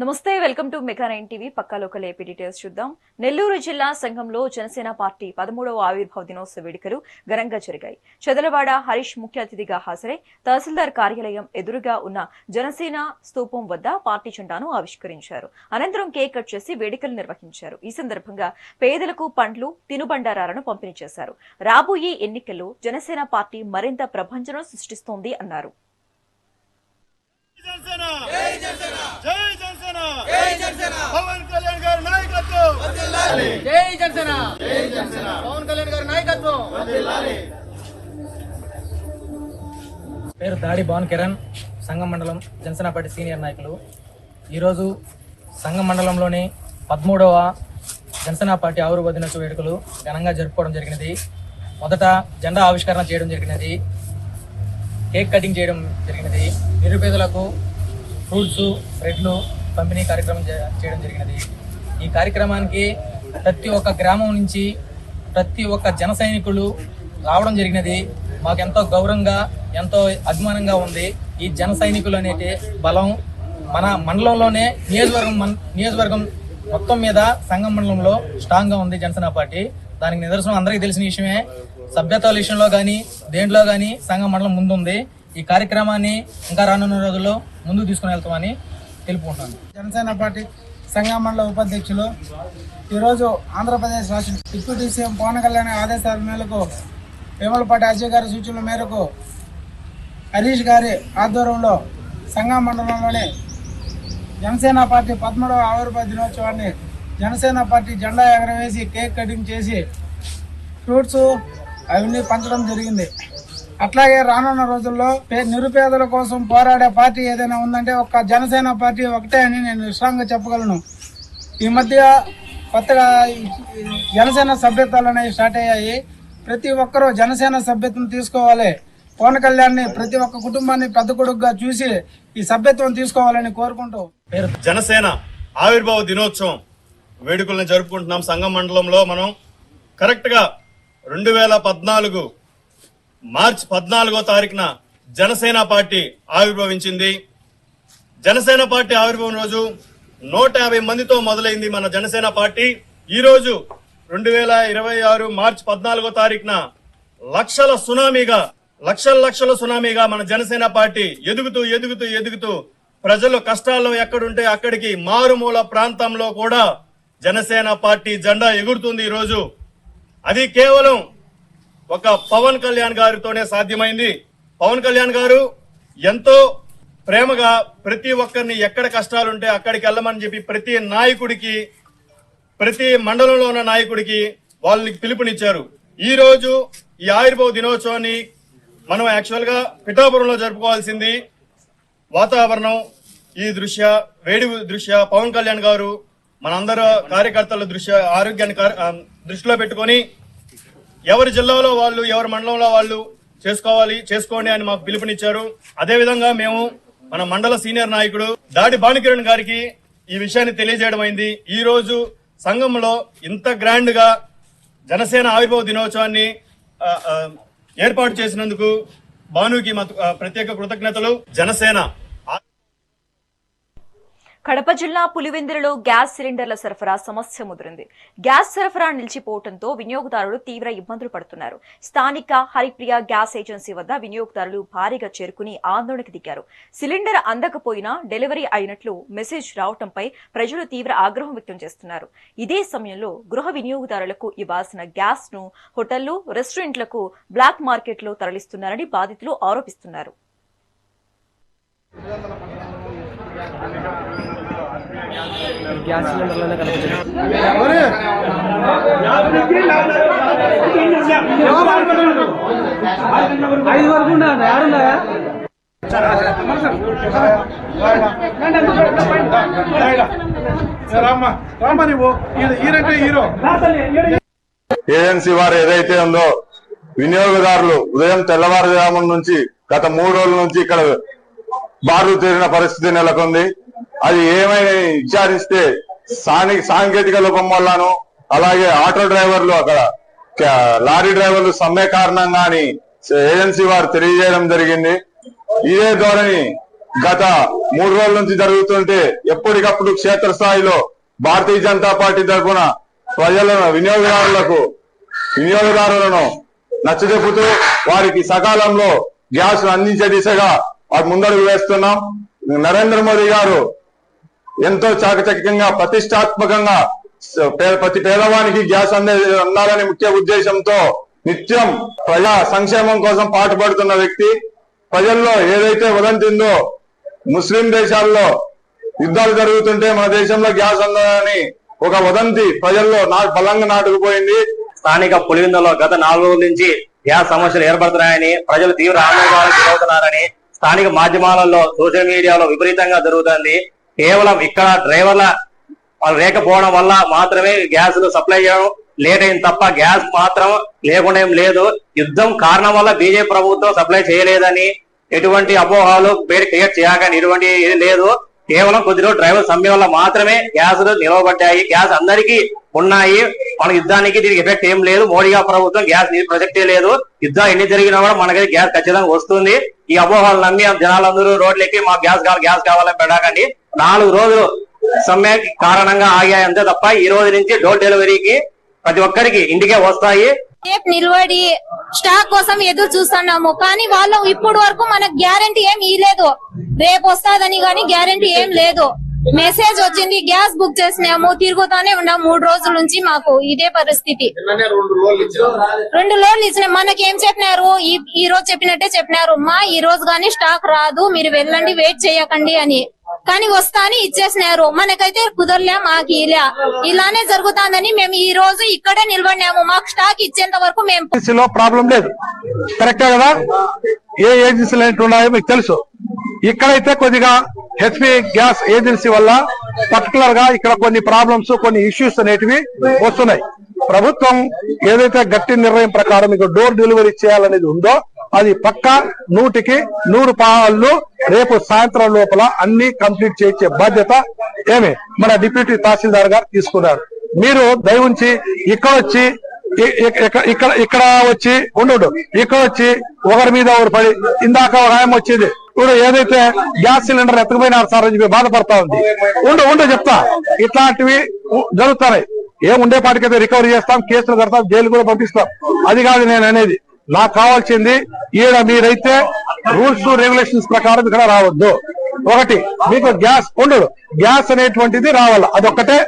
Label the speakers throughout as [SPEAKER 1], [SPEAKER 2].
[SPEAKER 1] నమస్తే welcome to mega 9 TV పక్కా local AP details చూద్దాం. నెల్లూరు జిల్లా సంఘంలో జనసేన పార్టీ 13వ ఆవిర్భావ దినోత్సవ వేడుకలు ఘనంగా జరిగాయి. చదలవాడ హరీష్ ముఖ్య అతిథిగా హాజరై తహసీల్దార్ కార్యాలయం ఎదురుగా ఉన్న జనసేన స్తూపం వద్ద పార్టీ జెండాను ఆవిష్కరించారు. అనంతరం కేక్ కట్ చేసి వేడుకలు నిర్వహించారు. ఈ సందర్భంగా పేదలకు పండ్లు, తినుబండారాలను పంపిణీ చేశారు. రాబోయే ఎన్నికల్లో జనసేన పార్టీ మరింత ప్రభంజనం సృష్టిస్తోంది అన్నారు.
[SPEAKER 2] పవన్ కళ్యాణ్ గారి నాయకత్వం జై జనసేన పవన్ కళ్యాణ్ గారి నాయకత్వం
[SPEAKER 3] పేరు దాడి భవన్ కిరణ్, సంఘం మండలం జనసేన పార్టీ సీనియర్ నాయకులు. ఈరోజు సంఘం మండలంలోని 13వ జనసేన పార్టీ ఆవిర్భావ దినోత్సవ వేడుకలు ఘనంగా జరుపుకోవడం జరిగినది. మొదట జెండా ఆవిష్కరణ చేయడం జరిగినది, కేక్ కటింగ్ చేయడం జరిగినది, నిరుపేదలకు ఫ్రూట్స్, బ్రెడ్లు పంపిణీ కార్యక్రమం చేయడం జరిగినది. ఈ కార్యక్రమానికి ప్రతి ఒక్క గ్రామం నుంచి ప్రతి ఒక్క జన సైనికులు రావడం జరిగినది. మాకెంతో గౌరవంగా, ఎంతో అభిమానంగా ఉంది. ఈ జన సైనికులు అనేటి బలం మన మండలంలోనే నియోజకవర్గం మొత్తం మీద సంఘం మండలంలో స్ట్రాంగ్గా ఉంది జనసేన పార్టీ. దానికి నిదర్శనం అందరికీ తెలిసిన విషయమే. సభ్యత్వాల విషయంలో కానీ దేంట్లో కానీ సంఘం మండలం ముందుంది. ఈ కార్యక్రమాన్ని ఇంకా రానున్న రోజుల్లో ముందుకు తీసుకుని వెళ్తామని తెలుపుకుంటున్నాను.
[SPEAKER 4] జనసేన పార్టీ సంఘం మండల ఉపాధ్యక్షులు ఈరోజు ఆంధ్రప్రదేశ్ రాష్ట్ర డిప్యూటీ సీఎం పవన్ కళ్యాణ్ ఆదేశాల మేరకు వేములపాటి అజయ్ గారి సూచనల మేరకు హరీష్ గారి ఆధ్వర్యంలో సంఘం మండలంలోని జనసేన పార్టీ 13వ ఆవిర్భావ దినోత్సవాన్ని జనసేన పార్టీ జెండా ఎగరవేసి కేక్ కటింగ్ చేసి ఫ్రూట్స్ అవన్నీ పంచడం జరిగింది. అట్లాగే రానున్న రోజుల్లో నిరుపేదల కోసం పోరాడే పార్టీ ఏదైనా ఉందంటే ఒక్క జనసేన పార్టీ ఒకటే అని నేను విశ్రాంతంగా చెప్పగలను. ఈ మధ్య కొత్తగా జనసేన సభ్యత్వాలు అనేవి స్టార్ట్ అయ్యాయి. ప్రతి ఒక్కరూ జనసేన సభ్యత్వం తీసుకోవాలి. పవన్ కళ్యాణ్ని ప్రతి ఒక్క కుటుంబాన్ని పెద్ద కొడుకుగా చూసి ఈ సభ్యత్వం తీసుకోవాలని కోరుకుంటూ
[SPEAKER 2] జనసేన ఆవిర్భావ దినోత్సవం వేడుకలను జరుపుకుంటున్నాం. సంఘం మండలంలో మనం కరెక్ట్గా 2014 మార్చి 14వ తారీఖున జనసేన పార్టీ ఆవిర్భవించింది. జనసేన పార్టీ ఆవిర్భావం రోజు 150 మందితో మొదలైంది మన జనసేన పార్టీ. ఈ రోజు 2026 మార్చి 14వ తారీఖున లక్షల సునామీగా మన జనసేన పార్టీ ఎదుగుతూ ప్రజలు కష్టాల్లో ఎక్కడుంటే అక్కడికి మారుమూల ప్రాంతంలో కూడా జనసేన పార్టీ జెండా ఎగురుతుంది. ఈ రోజు అది కేవలం ఒక పవన్ కళ్యాణ్ గారితోనే సాధ్యమైంది. పవన్ కళ్యాణ్ గారు ఎంతో ప్రేమగా ప్రతి ఒక్కరిని ఎక్కడ కష్టాలుంటే అక్కడికి వెళ్ళమని చెప్పి ప్రతి నాయకుడికి, ప్రతి మండలంలో ఉన్న నాయకుడికి వాళ్ళకి పిలుపునిచ్చారు. ఈ రోజు ఈ ఆవిర్భావ దినోత్సవాన్ని మనం యాక్చువల్ గా పిఠాపురంలో జరుపుకోవాల్సింది. వాతావరణం ఈ వేడి దృష్ట్యా పవన్ కళ్యాణ్ గారు మనందరూ కార్యకర్తల ఆరోగ్యాన్ని దృష్టిలో పెట్టుకొని ఎవరి జిల్లాలో వాళ్ళు, ఎవరి మండలంలో వాళ్ళు చేసుకోండి అని మాకు పిలుపునిచ్చారు. అదేవిధంగా మేము మన మండల సీనియర్ నాయకుడు దాడి భానుకిరణ్ గారికి ఈ విషయాన్ని తెలియజేయడం అయింది. ఈ రోజు సంఘంలో ఇంత గ్రాండ్ గా జనసేన ఆవిర్భావ దినోత్సవాన్ని ఏర్పాటు చేసినందుకు భానుకి ప్రత్యేక కృతజ్ఞతలు. జనసేన
[SPEAKER 1] కడప జిల్లా పులివెందులలో గ్యాస్ సిలిండర్ల సరఫరా సమస్య ముదిరింది. గ్యాస్ సరఫరా నిలిచిపోవడంతో వినియోగదారులు తీవ్ర ఇబ్బందులు పడుతున్నారు. స్థానిక హరిప్రియ గ్యాస్ ఏజెన్సీ వద్ద వినియోగదారులు భారీగా చేరుకుని ఆందోళనకు దిగారు. సిలిండర్ అందకపోయినా డెలివరీ అయినట్లు మెసేజ్ రావడంపై ప్రజలు తీవ్ర ఆగ్రహం వ్యక్తం చేస్తున్నారు. ఇదే సమయంలో గృహ వినియోగదారులకు ఇవ్వాల్సిన గ్యాస్ ను హోటళ్లు, రెస్టారెంట్లకు బ్లాక్ మార్కెట్లో తరలిస్తున్నారని బాధితులు ఆరోపిస్తున్నారు.
[SPEAKER 3] గ్యాస్ సిలిండర్లోనే కనిపించింది.
[SPEAKER 5] ఏజెన్సీ వారు ఏదైతే ఉందో వినియోగదారులు ఉదయం తెల్లవారుజామున నుంచి గత 3 రోజుల నుంచి ఇక్కడ బారులు తీరిన పరిస్థితి నెలకొంది. అది ఏమైనా విచారిస్తే సాంకేతిక లోపం వల్లను, అలాగే ఆటో డ్రైవర్లు, అక్కడ లారీ డ్రైవర్లు సమ్మె కారణంగా అని ఏజెన్సీ వారు తెలియజేయడం జరిగింది. ఇదే ధోరణి గత 3 రోజుల నుంచి జరుగుతుంటే ఎప్పటికప్పుడు క్షేత్రస్థాయిలో భారతీయ జనతా పార్టీ తరఫున ప్రజలను వినియోగదారులను నచ్చజెప్పుతూ వారికి సకాలంలో గ్యాస్ అందించే దిశగా ముందడుగు వేస్తున్నాం. నరేంద్ర మోదీ గారు ఎంతో చాకచక్యంగా ప్రతిష్టాత్మకంగా ప్రతి పేదవానికి గ్యాస్ అందాలనే ముఖ్య ఉద్దేశంతో నిత్యం ప్రజా సంక్షేమం కోసం పాటుపడుతున్న వ్యక్తి. ప్రజల్లో ఏదైతే వదంతి ఉందో ముస్లిం దేశాల్లో యుద్ధాలు జరుగుతుంటే మన దేశంలో గ్యాస్ అందదని ఒక వదంతి ప్రజల్లో బలంగా నాటుకుపోయింది.
[SPEAKER 6] స్థానిక పులివెందులలో గత 4 రోజుల నుంచి గ్యాస్ సమస్యలు ఏర్పడుతున్నాయని, ప్రజలు తీవ్ర ఆందోళనకు గురవుతున్నారని స్థానిక మాధ్యమాలలో సోషల్ మీడియాలో విపరీతంగా జరుగుతుంది. కేవలం ఇక్కడ డ్రైవర్ల లేకపోవడం వల్ల మాత్రమే గ్యాస్ సప్లై చేయడం లేట్ అయింది తప్ప గ్యాస్ మాత్రం లేకుండా ఏం లేదు. యుద్ధం కారణం వల్ల బీజేపీ ప్రభుత్వం సప్లై చేయలేదని, ఎటువంటి అపోహాలు క్రియేట్ చేయకండి, ఎటువంటి ఏది లేదు. కేవలం కొద్ది రోజులు డ్రైవర్ సమ్మె వల్ల మాత్రమే గ్యాస్ నిలవబడ్డాయి. గ్యాస్ అందరికీ ఉన్నాయి. మన యుద్ధానికి దీనికి ఎఫెక్ట్ ఏం లేదు. మోడీ ప్రభుత్వం గ్యాస్ ప్రొజెక్టే లేదు. యుద్ధం ఎన్ని జరిగినా కూడా మనకైతే గ్యాస్ ఖచ్చితంగా వస్తుంది. ఈ అపోహాలు నమ్మి జనాలందరూ రోడ్లు ఎక్కి మాకు గ్యాస్ కావాలని పెట్టకండి. 4 రోజులు సమ్మె కారణంగా ఆగాయి అంతే తప్ప ఈ రోజు నుంచి డోర్ డెలివరీకి ప్రతి ఒక్కరికి ఇంటికే వస్తాయి.
[SPEAKER 7] నిలబడి స్టాక్ కోసం ఎదురు చూస్తున్నాము, కానీ వాళ్ళు ఇప్పుడు వరకు మనకు గ్యారంటీ ఏం ఇవ్వలేదు. రేపు వస్తాదని గానీ గ్యారంటీ ఏం లేదు. మెసేజ్ వచ్చింది, గ్యాస్ బుక్ చేసినాము, తిరుగుతానే ఉన్నాం 3 రోజుల నుంచి. మాకు ఇదే పరిస్థితి. 2 లోన్లు ఇచ్చినాం. మనకేం చెప్పినారు, ఈ రోజు చెప్పినట్టే చెప్పినారు, ఈ రోజు గానీ స్టాక్ రాదు, మీరు వెళ్ళండి, వెయిట్ చేయకండి అని. కానీ వస్తాని ఇచ్చేసినారు. మనకైతే కుదరలే, మాకు ఇలానే జరుగుతుందని మేము ఈ రోజు ఇక్కడే నిలబడినాము. మాకు స్టాక్ ఇచ్చేంత వరకు మేము
[SPEAKER 8] ప్రాబ్లం లేదు. కరెక్టే కదా, ఏ ఏజెన్సీలు ఉన్నాయో మీకు తెలుసు. ఇక్కడైతే కొద్దిగా హెచ్పి గ్యాస్ ఏజెన్సీ వల్ల పర్టికులర్ గా ఇక్కడ కొన్ని ప్రాబ్లమ్స్, కొన్ని ఇష్యూస్ అనేటివి వస్తున్నాయి. ప్రభుత్వం ఏదైతే గట్టి నిర్ణయం ప్రకారం మీకు డోర్ డెలివరీ చేయాలనేది ఉందో అది పక్కా 100కి 100 పాళ్ళు రేపు సాయంత్రం లోపల అన్ని కంప్లీట్ చేయించే బాధ్యత మన డిప్యూటీ తహసీల్దార్ గారు తీసుకున్నారు. మీరు దయవుంచి ఇక్కడ వచ్చి ఇక్కడ వచ్చి ఒకరి మీద ఒకరు పడి ఇందాక ఒక ఆయన వచ్చింది ఇప్పుడు ఏదైతే గ్యాస్ సిలిండర్ ఎత్తకపోయినారు సార్ అని చెప్పి బాధపడతా ఉంది. ఉండు చెప్తా, ఇట్లాంటివి జరుగుతాయి. ఏముండేపాటికైతే రికవరీ చేస్తాం, కేసులు కడతాం, జైలు కూడా పంపిస్తాం. అది కాదు నేను అనేది. నాకు కావాల్సింది ఈడ మీరైతే రూల్స్ రెగ్యులేషన్స్ ప్రకారం ఇక్కడ రావద్దు. ఒకటి, మీకు గ్యాస్ అనేటువంటిది రావాల, అదొక్కటే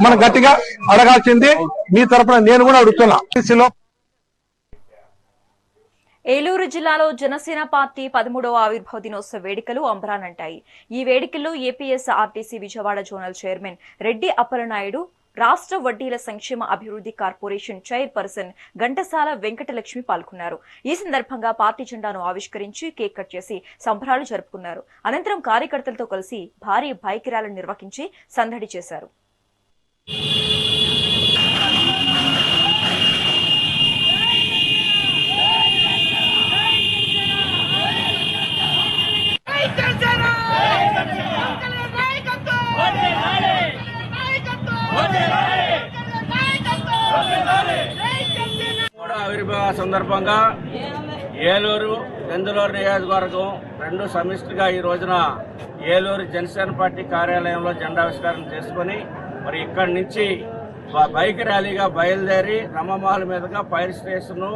[SPEAKER 8] మనం గట్టిగా అడగాల్సింది. మీ తరపున నేను కూడా అడుగుతున్నా.
[SPEAKER 1] ఏలూరు జిల్లాలో జనసేన పార్టీ 13వ ఆవిర్భావ దినోత్సవ వేడుకలు అంబరానంటాయి. ఈ వేడుకల్లో APS RTC Vijayawada zonal chairman Reddy Appalanaidu, రాష్ట్ర వడ్డీల సంక్షేమ అభివృద్ధి కార్పొరేషన్ చైర్పర్సన్ ఘంటసాల వెంకటలక్ష్మి పాల్గొన్నారు. ఈ సందర్భంగా పార్టీ జెండాను ఆవిష్కరించి కేక్ కట్ చేసి సంబరాలు జరుపుకున్నారు. అనంతరం కార్యకర్తలతో కలిసి భారీ బైక్ ర్యాలీ నిర్వహించి సందడి చేశారు.
[SPEAKER 9] ఆవిర్భావ సందర్భంగా ఏలూరు, దెందులూరు నియోజకవర్గం రెండు సమిష్టిగా ఈ రోజున ఏలూరు జనసేన పార్టీ కార్యాలయంలో జెండావిష్కరణ చేసుకుని మరి ఇక్కడి నుంచి బైక్ ర్యాలీగా బయలుదేరి రమ్మమహల్ మీదుగా ఫైర్ స్టేషను,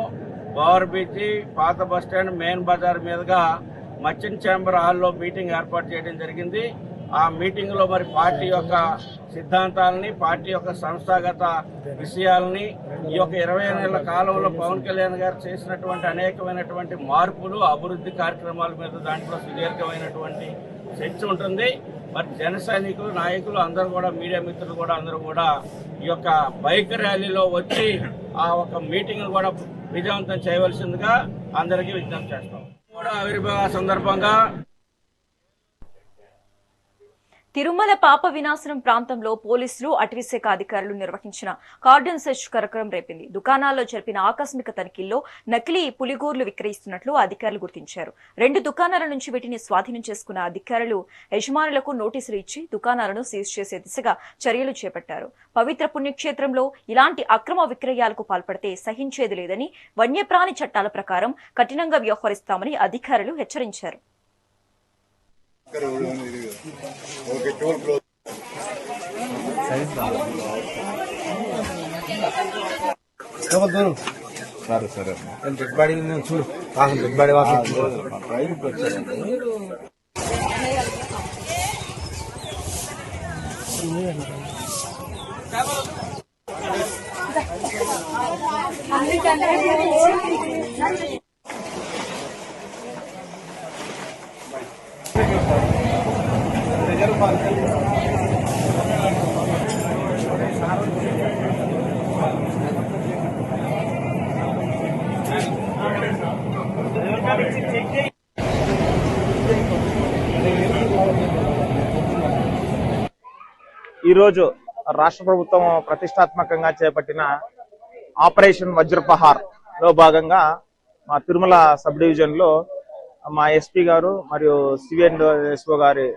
[SPEAKER 9] ఓవర్ బ్రిడ్జి, పాత బస్టాండ్, మెయిన్ బజార్ మీదుగా మర్చెంట్ ఛాంబర్ హాల్లో మీటింగ్ ఏర్పాటు చేయడం జరిగింది. ఆ మీటింగ్ లో మరి పార్టీ యొక్క సిద్ధాంతాలని, పార్టీ యొక్క సంస్థాగత విషయాలని, ఈ యొక్క 20 ఏళ్ల కాలంలో పవన్ కళ్యాణ్ గారు చేసినటువంటి అనేకమైనటువంటి మార్పులు, అభివృద్ధి కార్యక్రమాల మీద దాంట్లో సుదీర్ఘమైనటువంటి చర్చ ఉంటుంది. మరి జన సైనికులు, నాయకులు అందరూ కూడా, మీడియా మిత్రులు కూడా అందరూ కూడా ఈ యొక్క బైక్ ర్యాలీలో వచ్చి ఆ ఒక మీటింగ్ కూడా విజయవంతం చేయవలసిందిగా అందరికీ విజ్ఞప్తి చేస్తాం. కూడా ఆవిర్భావ సందర్భంగా
[SPEAKER 1] తిరుమల పాప వినాశనం ప్రాంతంలో పోలీసులు, అటవీశాఖ అధికారులు నిర్వహించిన కార్డన్ సెర్చ్ కలకలం రేపింది. దుకాణాల్లో జరిపిన ఆకస్మిక తనిఖీల్లో నకిలీ పులిగోర్లు విక్రయిస్తున్నట్లు అధికారులు గుర్తించారు. 2 దుకాణాల నుంచి వీటిని స్వాధీనం చేసుకున్న అధికారులు యజమానులకు నోటీసులు ఇచ్చి దుకాణాలను సీజ్ చేసే దిశగా చర్యలు చేపట్టారు. పవిత్ర పుణ్యక్షేత్రంలో ఇలాంటి అక్రమ విక్రయాలకు పాల్పడితే సహించేది లేదని, వన్యప్రాణి చట్టాల ప్రకారం కఠినంగా వ్యవహరిస్తామని అధికారులు హెచ్చరించారు.
[SPEAKER 10] సరే డెడ్ బాడీ చూడు డెడ్ బాడీ
[SPEAKER 11] ఈరోజు రాష్ట్ర ప్రభుత్వం ప్రతిష్టాత్మకంగా చేపట్టిన ఆపరేషన్ వజ్రపహార్ లో భాగంగా మా తిరుమల సబ్ డివిజన్ లో మా ఎస్పీ గారు మరియు సివిఎన్ఎస్ఓ గారి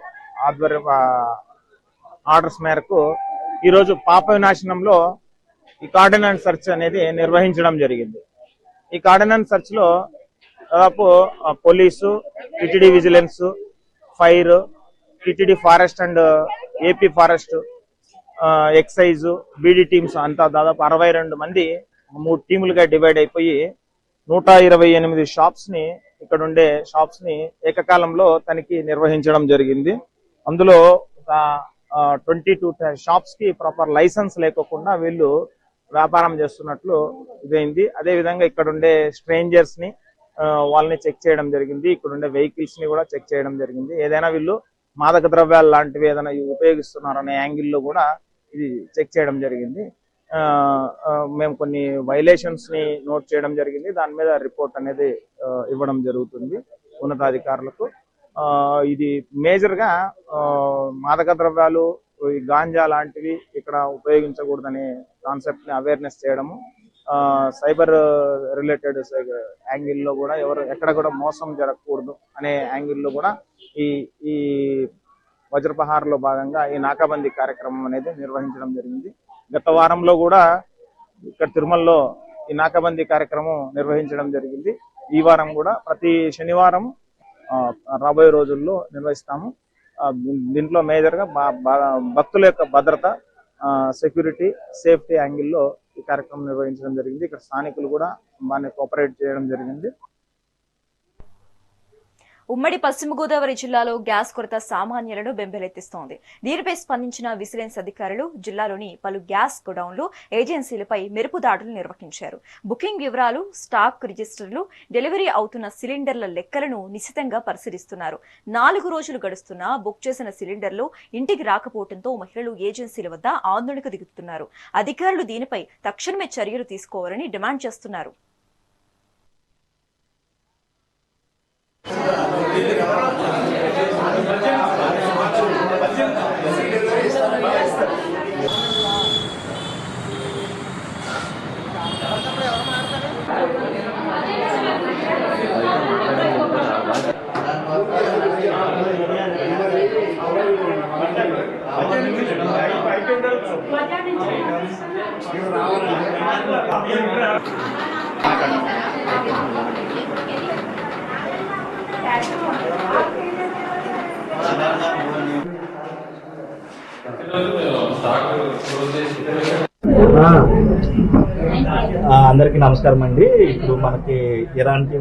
[SPEAKER 11] ఆధ్వర్య ఆర్డర్స్ మేరకు ఈరోజు పాప వినాశనంలో ఈ కార్డినెన్స్ సెర్చ్ అనేది నిర్వహించడం జరిగింది. ఈ కార్డినెన్స్ సెర్చ్ లో దాదాపు police, TTD vigilance, fire, TTD forest and AP forest, excise, BD teams అంతా దాదాపు 62 మంది 3 టీములుగా డివైడ్ అయిపోయి 128 షాప్స్ ని ఇక్కడ ఉండే షాప్స్ ని ఏకకాలంలో తనిఖీ నిర్వహించడం జరిగింది. అందులో 22 షాప్స్ కి ప్రాపర్ లైసెన్స్ లేకోకుండా వీళ్ళు వ్యాపారం చేస్తున్నట్లు ఇదైంది. అదే విధంగా ఇక్కడ ఉండే స్ట్రేంజర్స్ ని వాళ్ళని చెక్ చేయడం జరిగింది. ఇక్కడ ఉండే వెహికల్స్ ని కూడా చెక్ చేయడం జరిగింది. ఏదైనా వీళ్ళు మాదక ద్రవ్యాలు లాంటివి ఏదైనా ఉపయోగిస్తున్నారనే యాంగిల్లో కూడా ఇది చెక్ చేయడం జరిగింది. మేము కొన్ని వైలేషన్స్ ని నోట్ చేయడం జరిగింది. దాని మీద రిపోర్ట్ అనేది ఇవ్వడం జరుగుతుంది ఉన్నతాధికారులకు. ఇది మేజర్ గా మాదక ద్రవ్యాలు, ఈ గాంజా లాంటివి ఇక్కడ ఉపయోగించకూడదనే కాన్సెప్ట్ ని అవేర్నెస్ చేయడము, సైబర్ రిలేటెడ్ యాంగిల్లో కూడా ఎక్కడ కూడా మోసం జరగకూడదు అనే యాంగిల్లో కూడా ఈ వజ్రపహార్ లో భాగంగా ఈ నాకాబందీ కార్యక్రమం అనేది నిర్వహించడం జరిగింది. గత వారంలో కూడా ఇక్కడ తిరుమలలో ఈ నాకాబందీ కార్యక్రమం నిర్వహించడం జరిగింది. ఈ వారం కూడా ప్రతి శనివారం రాబోయే రోజుల్లో నిర్వహిస్తాము. దీంట్లో మేజర్ గా భక్తుల యొక్క భద్రత, సెక్యూరిటీ, సేఫ్టీ యాంగిల్లో ఈ కార్యక్రమం నిర్వహించడం జరిగింది. ఇక్కడ స్థానికులు కూడా బాగా కోఆపరేట్ చేయడం జరిగింది.
[SPEAKER 1] ఉమ్మడి పశ్చిమ గోదావరి జిల్లాలో గ్యాస్ కొరత సామాన్యులను బెంబేలెత్తిస్తోంది. దీనిపై స్పందించిన విజిలెన్స్ అధికారులు జిల్లాలోని పలు గ్యాస్ గోడౌన్లు, ఏజెన్సీలపై మెరుపు దాడులు నిర్వహించారు. బుకింగ్ వివరాలు, స్టాక్ రిజిస్టర్లు, డెలివరీ అవుతున్న సిలిండర్ల లెక్కలను నిశితంగా పరిశీలిస్తున్నారు. 4 రోజులు గడుస్తున్నా బుక్ చేసిన సిలిండర్లు ఇంటికి రాకపోవడంతో మహిళలు ఏజెన్సీల వద్ద ఆందోళనకు దిగుతున్నారు. అధికారులు దీనిపై తక్షణమే చర్యలు తీసుకోవాలని డిమాండ్ చేస్తున్నారు.
[SPEAKER 12] అందరికీ నమస్కారం అండి. ఇప్పుడు మనకి ఇరాన్కి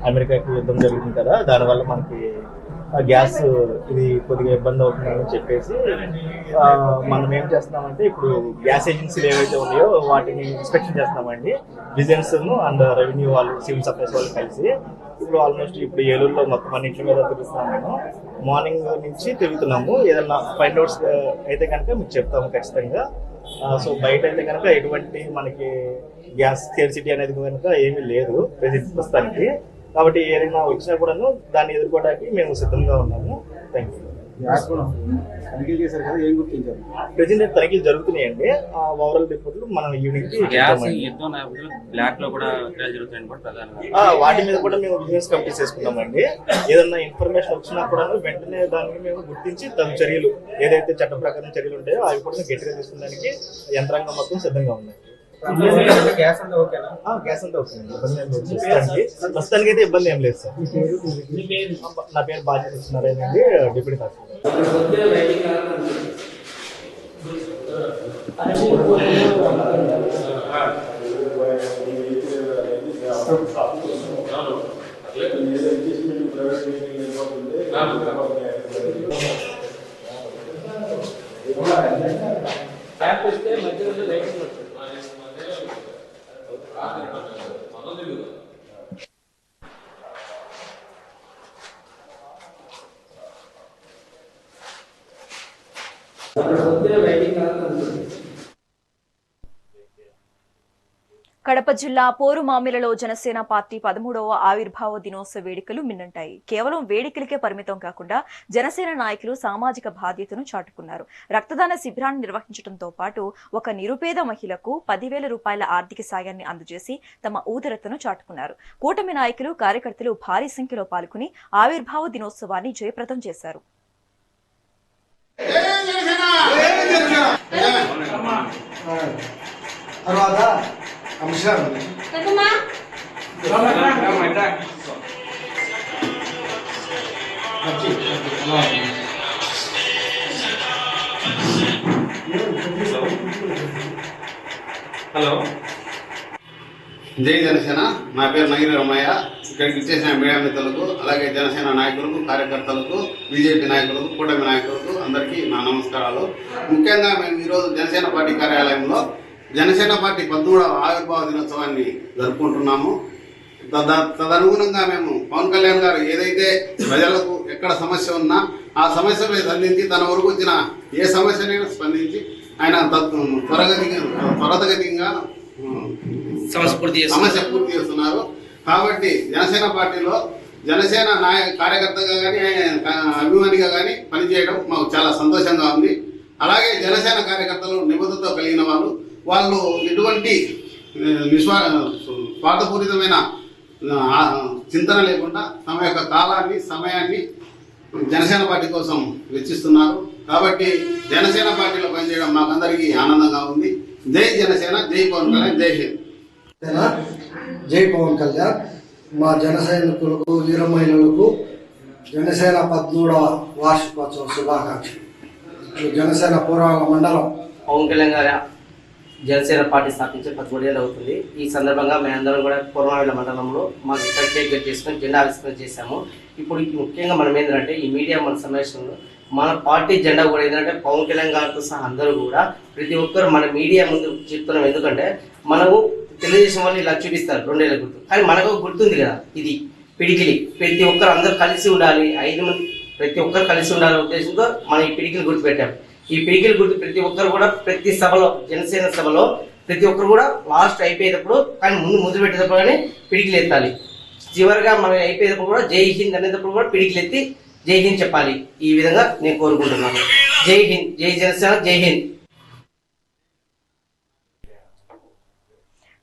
[SPEAKER 12] అమెరికాకి యుద్ధం జరుగుతుంది కదా, దానివల్ల మనకి గ్యాస్ ఇది కొద్దిగా ఇబ్బంది అవుతుందని చెప్పేసి మనం ఏం చేస్తున్నామంటే ఇప్పుడు గ్యాస్ ఏజెన్సీలు ఏవైతే ఉన్నాయో వాటిని ఇన్స్పెక్షన్ చేస్తున్నామండి. విజిలెన్స్ అండ్ రెవెన్యూ వాళ్ళు, సివిల్ సప్లైస్ వాళ్ళు కలిసి ఇప్పుడు ఆల్మోస్ట్ ఇప్పుడు ఏలూరులో మొత్తం అన్నింటి మీద తిరుగుతున్నాము. మేము మార్నింగ్ నుంచి తిరుగుతున్నాము. ఏదన్నా ఫైండ్ అవుట్స్ అయితే కనుక మీకు చెప్తాము ఖచ్చితంగా. సో బయట అయితే కనుక ఎటువంటి మనకి గ్యాస్ స్కేర్సిటీ అనేది కనుక ఏమీ లేదు ప్రస్తుతానికి. కాబట్టి ఏదైనా వచ్చినా కూడాను దాన్ని ఎదుర్కోవడానికి మేము సిద్ధంగా ఉన్నాము. Thank you.
[SPEAKER 10] తనిఖీలు చేశారు కదా, ఏం గుర్తించారు?
[SPEAKER 12] ప్రెజెంట్ తనిఖీలు జరుగుతున్నాయండి. ఓవరాల్ రిపోర్ట్లు మనం ఈవినింగ్ వాటి మీద కూడా మేము బిజినెస్ కంప్లీట్ చేసుకున్నామండి. ఏదన్నా ఇన్ఫర్మేషన్ వచ్చినా కూడా వెంటనే దాన్ని మేము గుర్తించి తగు చర్యలు ఏదైతే చట్ట ప్రకారం చర్యలు ఉంటాయో అవి కూడా గట్టిగా తీసుకోవడానికి యంత్రాంగం మొత్తం సిద్ధంగా ఉన్నాయి.
[SPEAKER 10] గ్యాస్ అంతా ఓకేనా?
[SPEAKER 12] గ్యాస్ అంతా ఓకే అండి, ఇబ్బంది ఏం లేదు ప్రస్తుతానికి అయితే ఇబ్బంది ఏం లేదు సార్. నా పేరు బాధ్యత ఇస్తున్నారండి, డిప్యూటీ తహసీల్దార్.
[SPEAKER 1] కడప జిల్లా పోరుమామిలలో జనసేన పార్టీ 13వ ఆవిర్భావ దినోత్సవ వేడుకలు మిన్నంటాయి. కేవలం వేడుకలకే పరిమితం కాకుండా జనసేన నాయకులు సామాజిక బాధ్యతను చాటుకున్నారు. రక్తదాన శిబిరాన్ని నిర్వహించడంతో పాటు ఒక నిరుపేద మహిళకు 10,000 రూపాయల ఆర్థిక సాయాన్ని అందజేసి తమ ఊదరతను చాటుకున్నారు. కూటమి నాయకులు, కార్యకర్తలు భారీ సంఖ్యలో పాల్గొని ఆవిర్భావ దినోత్సవాన్ని జయప్రదం చేశారు.
[SPEAKER 13] హలో, జై జనసేన. నా పేరు నగిరి రమయ్య. ఇక్కడికి ఇచ్చేసిన మీడియా మిత్రులకు, అలాగే జనసేన నాయకులకు, కార్యకర్తలకు, బీజేపీ నాయకులకు, కూటమి నాయకులకు అందరికీ నా నమస్కారాలు. ముఖ్యంగా మేము ఈరోజు జనసేన పార్టీ కార్యాలయంలో జనసేన పార్టీ 13వ ఆవిర్భావ దినోత్సవాన్ని జరుపుకుంటున్నాము. తదనుగుణంగా మేము పవన్ కళ్యాణ్ గారు ఏదైతే ప్రజలకు ఎక్కడ సమస్య ఉన్నా ఆ సమస్యపై స్పందించి తన వరకు వచ్చిన ఏ సమస్యనైనా స్పందించి ఆయన త్వరగతిగా సమస్య పూర్తి చేస్తున్నారు. కాబట్టి జనసేన పార్టీలో జనసేన కార్యకర్తగా కానీ అభిమానిగా కానీ పనిచేయడం మాకు చాలా సంతోషంగా ఉంది. అలాగే జనసేన కార్యకర్తలు నిబద్ధతతో కలిగిన వాళ్ళు ఎటువంటి స్వార్థపూరితమైన చింతన లేకుండా తమ యొక్క కాలాన్ని, సమయాన్ని జనసేన పార్టీ కోసం వెచ్చిస్తున్నారు. కాబట్టి జనసేన పార్టీలో పనిచేయడం మాకందరికీ ఆనందంగా ఉంది. జై జనసేన, జై పవన్ కళ్యాణ్, జై హింద్.
[SPEAKER 14] జై పవన్ కళ్యాణ్. మా జన సైనికులకు, వీర మహిళలకు జనసేన 13వ వార్షికోత్సవ శుభాకాంక్షలు. జనసేన పూర్వాంగ మండలం
[SPEAKER 15] పవన్ కళ్యాణ్ గారు జనసేన పార్టీ స్థాపించి 13 ఏళ్ళు అవుతుంది. ఈ సందర్భంగా మేమందరం కూడా పూర్వాంగ మండలంలో మాకు ఇక్కడ కేక్ కట్ చేసుకుని జెండా ఆవిష్కరణ చేశాము. ఇప్పుడు ముఖ్యంగా మనం ఏంటంటే ఈ మీడియా మన సమావేశంలో మన పార్టీ జెండా కూడా ఏంటంటే పవన్ కళ్యాణ్ గారితో సహా అందరూ కూడా ప్రతి ఒక్కరు మన మీడియా ముందు చెప్తున్నాం. ఎందుకంటే మనము తెలుగుదేశం వాళ్ళు ఇలా చూపిస్తారు 2 ఏళ్ళ గుర్తు, కానీ మనకు గుర్తుంది కదా, ఇది పిడికిలి. ప్రతి ఒక్కరు అందరూ కలిసి ఉండాలి, 5 మంది ప్రతి ఒక్కరు కలిసి ఉండాలనే ఉద్దేశంతో మనం ఈ పిడికిలు గుర్తు పెట్టాం. ఈ పిడికిలు గుర్తు ప్రతి ఒక్కరు కూడా ప్రతి సభలో, జనసేన సభలో ప్రతి ఒక్కరు కూడా లాస్ట్ అయిపోయేటప్పుడు కానీ ముందు పెట్టేటప్పుడు కానీ పిడికిలు ఎత్తాలి. చివరిగా మనం అయిపోయేటప్పుడు కూడా జై హింద్ అనేటప్పుడు కూడా పిడికిలు ఎత్తి జై హింద్ చెప్పాలి. ఈ విధంగా నేను కోరుకుంటున్నాను. జై హింద్, జై జనసేన, జై హింద్.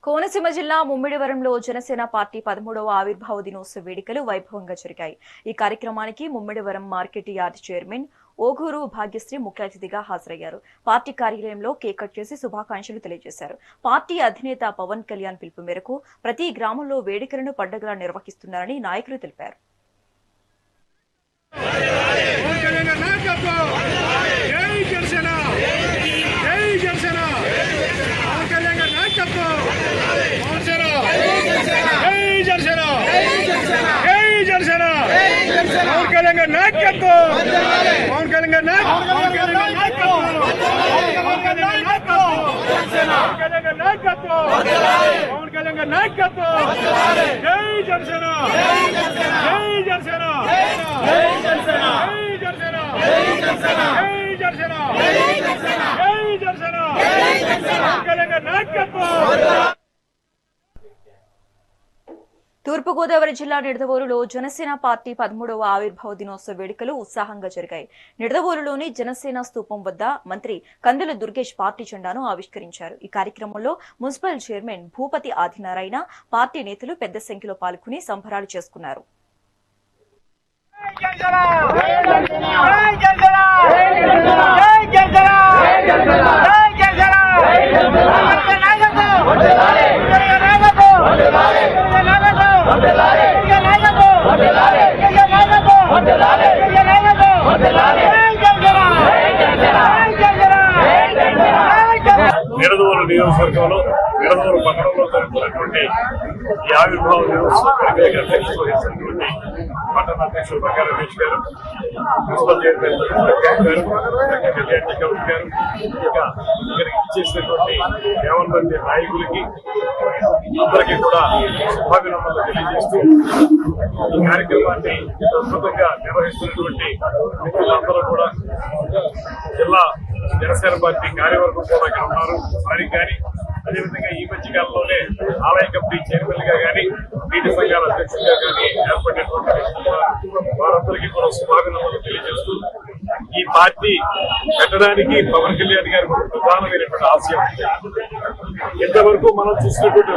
[SPEAKER 1] కోనసీమ జిల్లా ముమ్మిడివరంలో జనసేన పార్టీ 13వ ఆవిర్భావ దినోత్సవ వేడుకలు వైభవంగా జరిగాయి. ఈ కార్యక్రమానికి Mummidivaram market yard chairman Oguru Bhagyashree ముఖ్య అతిథిగా హాజరయ్యారు. పార్టీ కార్యాలయంలో కేక్ కట్ చేసి శుభాకాంక్షలు తెలియజేశారు. పార్టీ అధినేత పవన్ కళ్యాణ్ పిలుపు మేరకు ప్రతి గ్రామంలో వేడుకలను పండుగలా నిర్వహిస్తున్నారని నాయకులు తెలిపారు. తూర్పుగోదావరి జిల్లా నిడదవోలులో జనసేన పార్టీ 13వ ఆవిర్భావ దినోత్సవ వేడుకలు ఉత్సాహంగా జరిగాయి. నిడదవోలులోని జనసేన స్తూపం వద్ద మంత్రి కందుల దుర్గేష్ పార్టీ జెండాను ఆవిష్కరించారు. ఈ కార్యక్రమంలో municipal chairman Bhupathi Adinarayana, party నేతలు పెద్ద సంఖ్యలో పాల్గొని సంబరాలు చేసుకున్నారు.
[SPEAKER 16] నిడదవోలు నియోజకవర్గంలో నిడదవోలు పట్టణంలో జరుగుతున్నటువంటి ఈ ఆవిర్భావ దినోత్సవానికి అధ్యక్షత వహిస్తున్నటువంటి పట్టణ అధ్యక్షులు బంగారు రమేష్ గారు, మున్సిపల్ చైర్మన్ గారు, కళ్యాణ్ గౌడ్ గారు, ఇంకా ఇక్కడికి ఇచ్చేసినటువంటి 50 మంది నాయకులకి అందరికీ కూడా శుభాభినందనలు తెలియజేస్తూ ఈ కార్యక్రమాన్ని అద్భుతంగా నిర్వహిస్తున్నటువంటి మిత్రులందరూ కూడా జిల్లా జనసేన పార్టీ కార్యవర్గం కూడా ఇక్కడ ఉన్నారు. వారికి కానీ అదేవిధంగా ఈ మధ్య కాలంలోనే ఆలయ కమిటీ చైర్మన్ గా కానీ నీటి సంఘాల అధ్యక్షులుగా కానీ ఏర్పడినటువంటి వారందరికీ కూడా శుభాభినందనలు తెలియజేస్తూ ఈ పార్టీ పెట్టడానికి పవన్ కళ్యాణ్ గారికి ఒక ప్రధానమైనటువంటి ఆశయం. ఇంతవరకు మనం చూసినటువంటి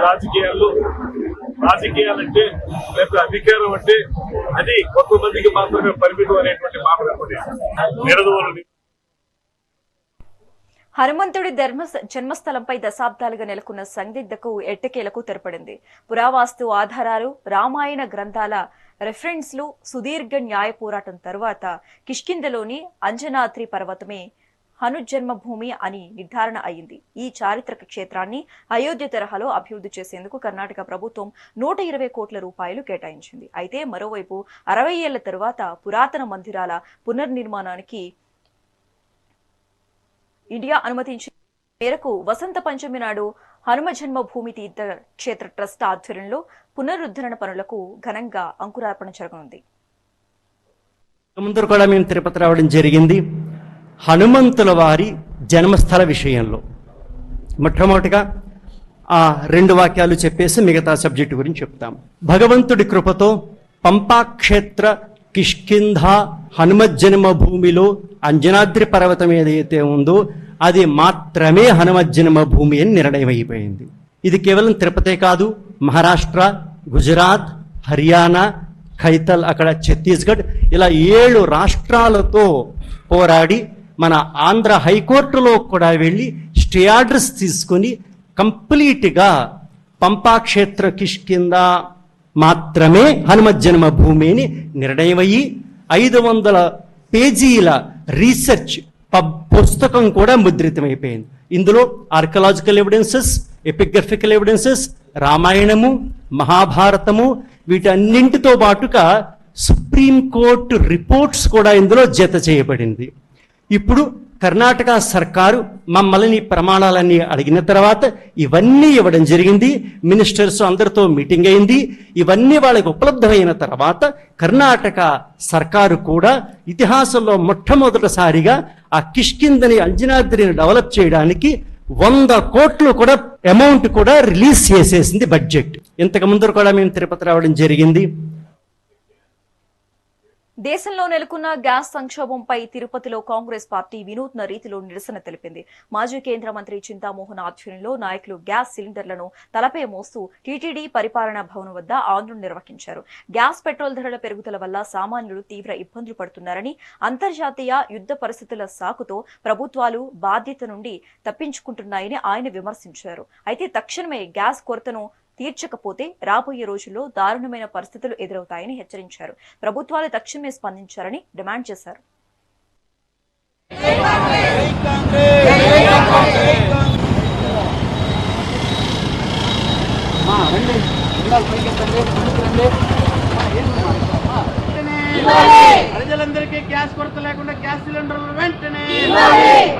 [SPEAKER 16] రాజకీయాలంటే లేకపోతే అధికారం అంటే అది కొంతమందికి మాత్రమే పరిమితం అనేటువంటి మాట నిడదవోలు.
[SPEAKER 1] హనుమంతుడి జన్మస్థలంపై దశాబ్దాలుగా నెలకొన్న సందిగ్ధకు ఎట్టకేలకు తెరపడింది. పురావస్తు ఆధారాలు, రామాయణ గ్రంథాల రెఫరెన్స్లు, సుదీర్ఘ న్యాయ పోరాటం తరువాత కిష్కింధలోని అంజనాద్రి పర్వతమే హనుజన్మభూమి అని నిర్ధారణ అయింది. ఈ చారిత్రక క్షేత్రాన్ని అయోధ్య తరహాలో అభివృద్ధి చేసేందుకు కర్ణాటక ప్రభుత్వం 120 కోట్ల రూపాయలు కేటాయించింది. అయితే మరోవైపు 60 ఏళ్ల తరువాత పురాతన మందిరాల పునర్నిర్మాణానికి ఇండియా అనుమతించిన మేరకు వసంత పంచమి నాడు హనుమ జన్మభూమి తీర్థ క్షేత్ర ట్రస్ట్ ఆధ్వర్యంలో పునరుద్ధరణ పనులకు ఘనంగా అంకురార్పణ జరగనుంది.
[SPEAKER 17] ముందు కూడా మేము తిరుపతి రావడం జరిగింది. హనుమంతుల వారి జన్మస్థల విషయంలో మొట్టమొదటిగా ఆ 2 వాక్యాలు చెప్పేసి మిగతా సబ్జెక్టు గురించి చెప్తాం. భగవంతుడి కృపతో పంపాక్షేత్ర కిష్కింధ హనుమజ్జన్మభూమిలో అంజనాద్రి పర్వతం ఏదైతే ఉందో అది మాత్రమే హనుమజ్జన్మభూమి అని నిర్ణయం అయిపోయింది. ఇది కేవలం తిరుపతే కాదు, మహారాష్ట్ర, గుజరాత్, హర్యానా, ఖైతల్, అక్కడ ఛత్తీస్గఢ్, ఇలా 7 రాష్ట్రాలతో పోరాడి మన ఆంధ్ర హైకోర్టులో కూడా వెళ్ళి స్టే ఆర్డర్స్ తీసుకుని కంప్లీట్గా పంపాక్షేత్ర కిష్కింద మాత్రమే హనుమజ్జన్మభూమి అని నిర్ణయమయ్యి 500 పేజీల రీసెర్చ్ పుస్తకం కూడా ముద్రితమైపోయింది. ఇందులో ఆర్కియలాజికల్ ఎవిడెన్సెస్, ఎపిగ్రఫికల్ ఎవిడెన్సెస్, రామాయణము, మహాభారతము, వీటన్నింటితో పాటుగా సుప్రీంకోర్టు రిపోర్ట్స్ కూడా ఇందులో జత చేయబడింది. ఇప్పుడు కర్ణాటక సర్కారు మమ్మల్ని ప్రమాణాలన్నీ అడిగిన తర్వాత ఇవన్నీ ఇవ్వడం జరిగింది. మినిస్టర్స్ అందరితో మీటింగ్ అయింది. ఇవన్నీ వాళ్ళకి ఉపలబ్ధమైన తర్వాత కర్ణాటక సర్కారు కూడా ఇతిహాసంలో మొట్టమొదటిసారిగా ఆ కిష్కింధని అంజనాద్రిని డెవలప్ చేయడానికి 100 కోట్లు కూడా అమౌంట్ కూడా రిలీజ్ చేసేసింది బడ్జెట్. ఇంతకు ముందు కూడా మేము తిరుపతి రావడం జరిగింది.
[SPEAKER 1] దేశంలో నెలకొన్న గ్యాస్ సంక్షోభంపై తిరుపతిలో కాంగ్రెస్ పార్టీ వినూత్న రీతిలో నిరసన తెలిపింది. మాజీ కేంద్ర మంత్రి చింతామోహన్ ఆధ్వర్యంలో నాయకులు గ్యాస్ సిలిండర్లను తలపై మోస్తూ టీటీడీ పరిపాలనా భవనం వద్ద ఆందోళన నిర్వహించారు. గ్యాస్, పెట్రోల్ ధరల పెరుగుదల వల్ల సామాన్యులు తీవ్ర ఇబ్బందులు పడుతున్నారని, అంతర్జాతీయ యుద్ధ పరిస్థితుల సాకుతో ప్రభుత్వాలు బాధ్యత నుండి తప్పించుకుంటున్నాయని ఆయన విమర్శించారు. అయితే తక్షణమే గ్యాస్ కొరతను తీర్చకపోతే రాబోయే రోజుల్లో దారుణమైన పరిస్థితులు ఎదురవుతాయని హెచ్చరించారు. ప్రభుత్వాలు తక్షణమే స్పందించాలని డిమాండ్ చేశారు.
[SPEAKER 18] ప్రజలందరికీ గ్యాస్ కొరత లేకుండా గ్యాస్ సిలిండర్లు వెంటనే,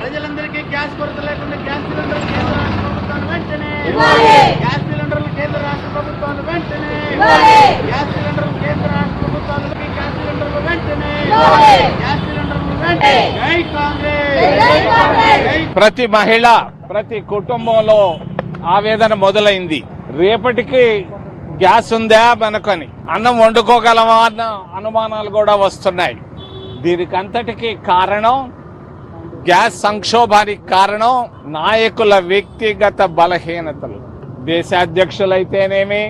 [SPEAKER 18] ప్రజలందరికీ గ్యాస్ కొరత లేకుండా గ్యాస్ సిలిండర్లు కేంద్ర రాష్ట్ర ప్రభుత్వాలు వెంటనే, గ్యాస్ సిలిండర్లు కేంద్ర రాష్ట్ర ప్రభుత్వాలు వెంటనే, గ్యాస్ సిలిండర్లు కేంద్ర రాష్ట్ర ప్రభుత్వాలకి గ్యాస్ సిలిండర్లు వెంటనే, గ్యాస్ సిలిండర్లు వెంటనే. జై కాంగ్రెస్.
[SPEAKER 19] ప్రతి మహిళ, ప్రతి కుటుంబంలో ఆవేదన మొదలైంది. రేపటికి గ్యాస్ ఉందా మనకని, అన్నం వండుకోగలమా అన్న అనుమానాలు కూడా వస్తున్నాయి. దీనికంతటికీ కారణం, గ్యాస్ సంక్షోభానికి కారణం నాయకుల వ్యక్తిగత బలహీనతలు. దేశాధ్యక్షులైతేనేమి,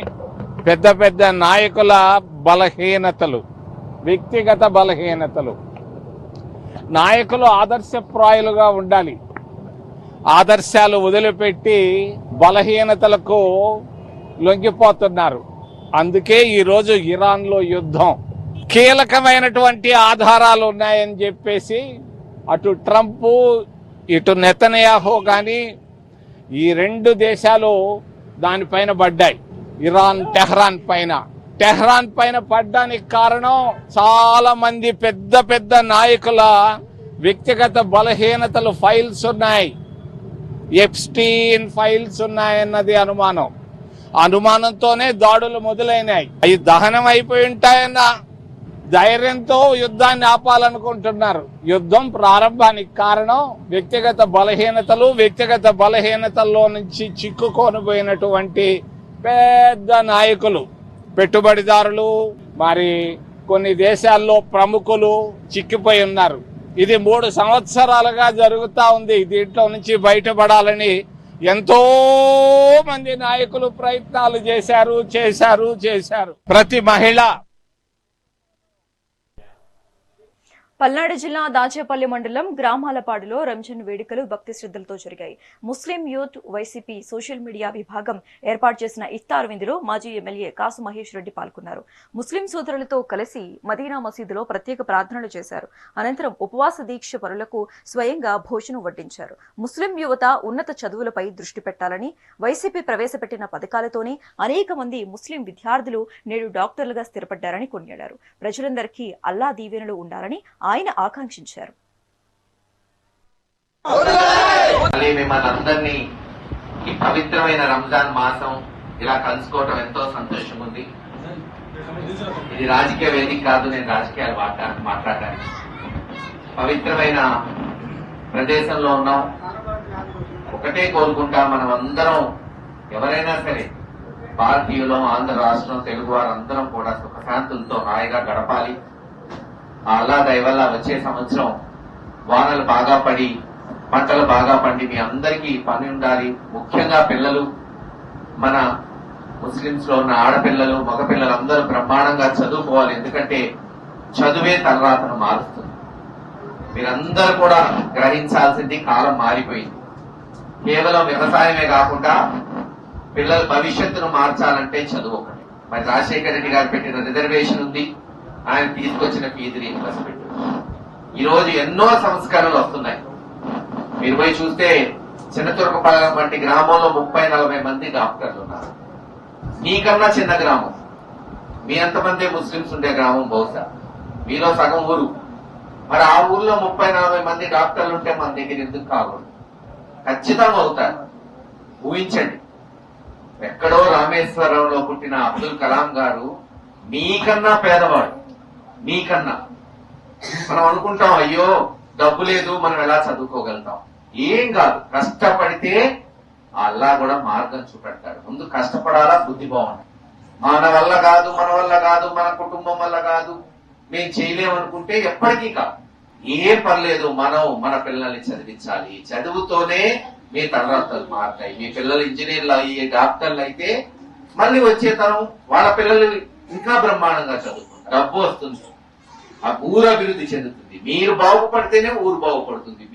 [SPEAKER 19] పెద్ద పెద్ద నాయకుల బలహీనతలు, వ్యక్తిగత బలహీనతలు. నాయకులు ఆదర్శప్రాయులుగా ఉండాలి. ఆదర్శాలు వదిలిపెట్టి బలహీనతలకు లొంగిపోతున్నారు. అందుకే ఈరోజు ఇరాన్లో యుద్ధం. కీలకమైనటువంటి ఆధారాలు ఉన్నాయని చెప్పేసి అటు ట్రంప్, ఇటు నెతన్యాహు కానీ ఈ రెండు దేశాలు దానిపైన పడ్డాయి. ఇరాన్ టెహ్రాన్ పైన. టెహ్రాన్ పైన పడ్డానికి కారణం చాలా మంది పెద్ద పెద్ద నాయకుల వ్యక్తిగత బలహీనతలు ఫైల్స్ ఉన్నాయి. ఎప్స్టీన్ ఫైల్స్ ఉన్నాయన్నది అనుమానం. అనుమానంతోనే దాడులు మొదలైనాయి. అవి దహనం అయిపోయి ఉంటాయన్న ధైర్యంతో యుద్ధాన్ని ఆపాలనుకుంటున్నారు. యుద్ధం ప్రారంభానికి కారణం వ్యక్తిగత బలహీనతలు. వ్యక్తిగత బలహీనతల్లో నుంచి చిక్కుకొని పోయినటువంటి పెద్ద నాయకులు, పెట్టుబడిదారులు, మరి కొన్ని దేశాల్లో ప్రముఖులు చిక్కిపోయి ఉన్నారు. ఇది 3 సంవత్సరాలుగా జరుగుతా ఉంది. దీంట్లో నుంచి బయటపడాలని ఎంతో మంది నాయకులు ప్రయత్నాలు చేశారు. ప్రతి మహిళ
[SPEAKER 1] పల్నాడు జిల్లా దాచేపల్లి మండలం గ్రామాలపాడులో రంజాన్ వేడుకలు భక్తి శ్రద్ధలతో జరిగాయి. ముస్లిం యూత్ వైసీపీ సోషల్ మీడియా విభాగం ఏర్పాటు చేసిన ఇఫ్తార్ విందులో మాజీ ఎమ్మెల్యే కాసు మహేష్ రెడ్డి పాల్గొన్నారు. ముస్లిం సోదరులతో కలిసి మదీనా మసీదులో ప్రత్యేక ప్రార్థనలు చేశారు. అనంతరం ఉపవాస దీక్ష పరులకు స్వయంగా భోజనం వడ్డించారు. ముస్లిం యువత ఉన్నత చదువులపై దృష్టి పెట్టాలని, వైసీపీ ప్రవేశపెట్టిన పథకాలతోనే అనేక మంది ముస్లిం విద్యార్థులు నేడు డాక్టర్లుగా స్థిరపడ్డారని కొనియాడారు. ప్రజలందరికీ అల్లా దీవెనలు ఉండాలని ఆయన ఆకాంక్షించారు.
[SPEAKER 20] మిమ్మల్ని అందరినీ ఈ పవిత్రమైన రంజాన్ మాసం ఇలా కలుసుకోవటం ఎంతో సంతోషం ఉంది. ఇది రాజకీయ వేదిక కాదు, నేను రాజకీయాలు మాట్లాడడానికి. పవిత్రమైన ప్రదేశంలో ఉన్నాం. ఒకటే కోరుకుంటా, మనం అందరం ఎవరైనా సరే భారతీయులు, ఆంధ్ర రాష్ట్రం, తెలుగు వారందరం కూడా సుఖశాంతులతో హాయిగా గడపాలి. అల్లా దయ వల్ల వచ్చే సంవత్సరం వానలు బాగా పడి, పంటలు బాగా పండి మీ అందరికీ పని ఉండాలి. ముఖ్యంగా పిల్లలు, మన ముస్లింస్ లో ఉన్న ఆడపిల్లలు, మగపిల్లలు అందరూ బ్రహ్మాండంగా చదువుకోవాలి. ఎందుకంటే చదువే తలరాతను మారుస్తుంది. మీరందరూ కూడా గ్రహించాల్సింది, కాలం మారిపోయింది. కేవలం వ్యవసాయమే కాకుండా పిల్లల భవిష్యత్తును మార్చాలంటే చదువు ఒకటి. మరి రాజశేఖర రెడ్డి గారు పెట్టిన రిజర్వేషన్ ఉంది, ఆయన తీసుకొచ్చిన ఫీజు రీయింబర్స్మెంట్. ఈ రోజు ఎన్నో సంస్కరణలు వస్తున్నాయి. మీరు పోయి చూస్తే చిన్నతురకపాలెం వంటి గ్రామంలో 30-40 మంది డాక్టర్లు ఉన్నారు. మీకన్నా చిన్న గ్రామం, మీ ఎంతమంది ముస్లింస్ ఉండే గ్రామం బహుశా మీలో సగం ఊరు. మరి ఆ ఊర్లో 30-40 మంది డాక్టర్లు ఉంటే మన దగ్గర ఎందుకు కాకూడదు? ఖచ్చితంగా అవుతారు. ఊహించండి, ఎక్కడో రామేశ్వరంలో పుట్టిన అబ్దుల్ కలాం గారు మీకన్నా పేదవాడు. మీకన్నా మనం అనుకుంటాం, అయ్యో డబ్బు లేదు, మనం ఎలా చదువుకోగలుగుతాం? ఏం కాదు, కష్టపడితే అల్లా కూడా మార్గం చూపెడతాడు. ముందు కష్టపడాలా, బుద్ధి బాగుండాలి. మన వల్ల కాదు, మన కుటుంబం వల్ల కాదు, మేము చేయలేమనుకుంటే ఎప్పటికీ కాదు. ఏం పర్లేదు, మనం మన పిల్లల్ని చదివించాలి. చదువుతోనే మీ తలరాతలు మారుతాయి. మీ పిల్లలు ఇంజనీర్లు అయ్యి డాక్టర్లు అయితే మళ్ళీ వచ్చే తరం వాళ్ళ పిల్లలు ఇంకా బ్రహ్మాండంగా చదువుకుంటారు. డబ్బు వస్తుంది, ఆ ఊరు అభివృద్ధి చెందుతుంది. మీరు బాగుపడితేనే ఊరు బాగుపడుతుంది.